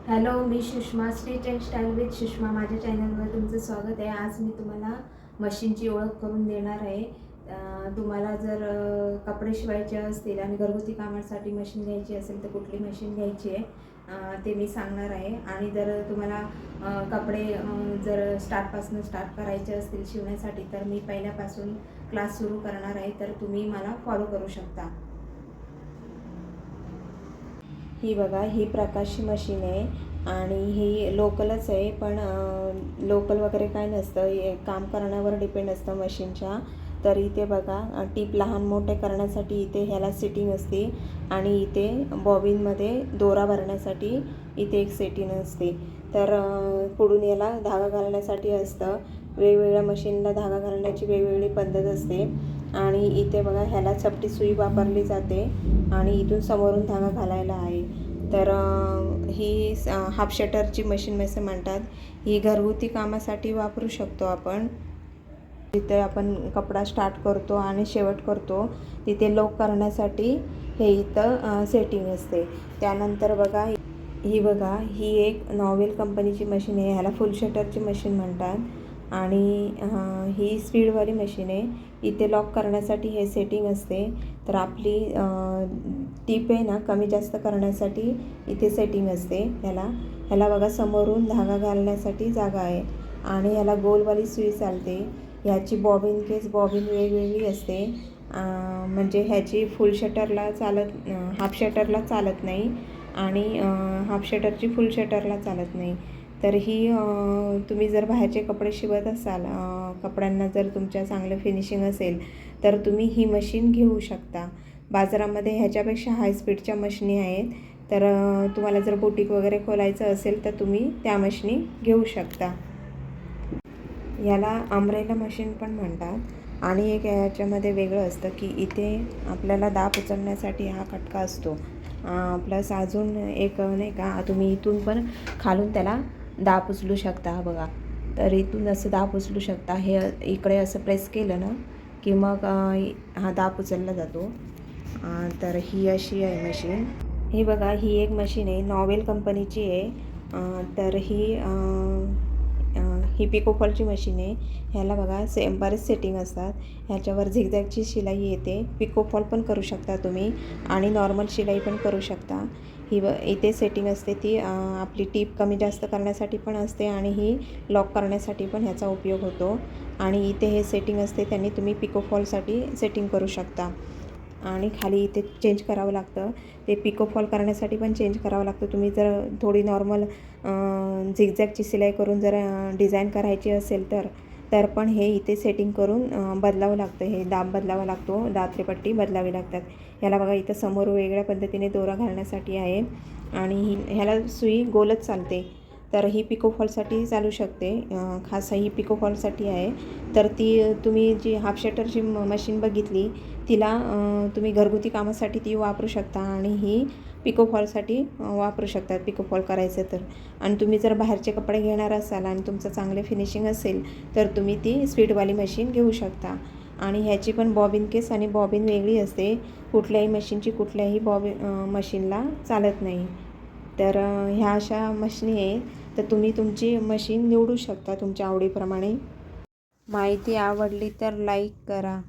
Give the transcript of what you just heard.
Hello, me Sushma, street and style with Sushma. माझ्या चॅनलवर तुमचं स्वागत आहे. आज मी तुम्हाला मशीनची ओळख करून देणार आहे. तुम्हाला जर कपडे शिवायचे असतील आणि घरगुती कामासाठी मशीन घ्यायची असेल तर कुठली मशीन घ्यायची आहे ते मी सांगणार आहे. आणि जर तुम्हाला कपडे जर स्टार्ट करायचे असतील शिवण्यासाठी तर मी पहिल्यापासून क्लास सुरू करणार आहे, तर तुम्ही मला फॉलो करू शकता. ही बघा, ही प्रकाशची मशीन आहे आणि ही लोकलच आहे, पण लोकल वगैरे काय नसतं, हे काम करण्यावर डिपेंड असतं मशीनच्या. तर इथे बघा, टीप लहान मोठे करण्यासाठी इथे ह्याला सेटिंग असते आणि इथे बॉबिनमध्ये दोरा भरण्यासाठी इथे एक सेटिंग असते. तर पुढून याला धागा घालण्यासाठी असतं. वेगवेगळ्या मशीनला धागा घालण्याची वेगवेगळी पद्धत असते. आणि इथे बघा, ह्याला चपटी सुई वापरली जाते आणि इथून समोरून धागा घालायला आहे. तर ही हाफ शटरची मशीन असं म्हणतात. ही घरगुती कामासाठी वापरू शकतो आपण. तिथे आपण कपडा स्टार्ट करतो आणि शेवट करतो तिथे लॉक करण्यासाठी हे इथं सेटिंग असते. त्यानंतर बघा, ही बघा, ही एक नॉवेल कंपनीची मशीन आहे. ह्याला फुल शटरची मशीन म्हणतात आणि ही स्पीडवाली मशीन आहे. इथे लॉक करण्यासाठी हे सेटिंग असते. तर आपली टीप आहे ना, कमी जास्त करण्यासाठी इथे सेटिंग असते. ह्याला बघा, समोरून धागा घालण्यासाठी जागा आहे आणि ह्याला गोलवाली सुई चालते. ह्याची बॉबिन वेगवेगळी असते. म्हणजे ह्याची फुल शटरला चालत, हाफ शटरला चालत नाही आणि हाफ शटरची फुल शटरला चालत नाही. तर ही तुम्ही जर बाहेरचे कपडे शिवत असाल, कपड्यांना जर तुमच्या चांगलं फिनिशिंग असेल तर तुम्ही ही मशीन घेऊ शकता. बाजारामध्ये ह्याच्यापेक्षा हाय स्पीडच्या मशिनी आहेत. तर तुम्हाला जर बुटीक वगैरे खोलायचं असेल तर तुम्ही त्या मशिनी घेऊ शकता. याला अम्ब्रेला मशीन पण म्हणतात. आणि एक याच्यामध्ये वेगळं असतं की इथे आपल्याला दाब उचलण्यासाठी हा कटका असतो. प्लस अजून एक नाही का, तुम्ही इथून पण खालून त्याला दाब उचलू शकता. बघा, तर इथून असं दाब उचलू शकता. हे इकडे असं प्रेस केलं ना की मग हा दाब उचलला जातो. तर ही अशी आहे मशीन. ही बघा, ही एक मशीन आहे, नॉवेल कंपनीची आहे. तर ही पिकोफॉलची मशीन आहे. ह्याला बघा, बरेच सेटिंग असतात. ह्याच्यावर झिगझॅगची शिलाई येते. पिकोफॉल पण करू शकता तुम्ही आणि नॉर्मल शिलाई पण करू शकता. इथे सेटिंग असते ती आपली टीप कमी जास्त करण्यासाठी पण असते आणि ही लॉक करण्यासाठी पण ह्याचा उपयोग होतो. आणि इथे हे सेटिंग असते, त्यांनी तुम्ही पिकोफॉलसाठी सेटिंग करू शकता. आणि खाली इथे चेंज करावं लागतं, ते पिकोफॉल करण्यासाठी पण चेंज करावं लागतं. तुम्ही जर थोडी नॉर्मल झिगझॅगची सिलाई करून जर डिझाईन करायची असेल तर पण हे इथे सेटिंग करून बदलावं लागतं. हे दाब बदलावा लागतो, दात्रेपट्टी बदलावी लागतात. ह्याला बघा, इथं समोर वेगळ्या पद्धतीने दोरा घालण्यासाठी आहे आणि ह्याला सुई गोलच चालते. तर ही पिकोफॉलसाठी चालू शकते. खास ही पिकोफॉलसाठी आहे. तर ती तुम्ही जी हाफ शटरची मशीन बघितली तिला तुम्ही घरगुती कामासाठी ती वापरू शकता आणि ही पिकोफॉलसाठी वापरू शकता, पिकोफॉल करायचं तर. आणि तुम्ही जर बाहेरचे कपडे घेणार असाल आणि तुमचं चांगले फिनिशिंग असेल तर तुम्ही ती स्पीडवाली मशीन घेऊ शकता. आणि ह्याची पण बॉबिन केस आणि बॉबिन वेगळी असते. कुठल्याही मशीनची कुठल्याही मशीनला चालत नाही. तर ह्या अशा मशिनी आहे. तर तुम्ही तुमची मशीन निवडू शकता तुमच्या आवडीप्रमाणे. माहिती आवडली तर लाईक करा.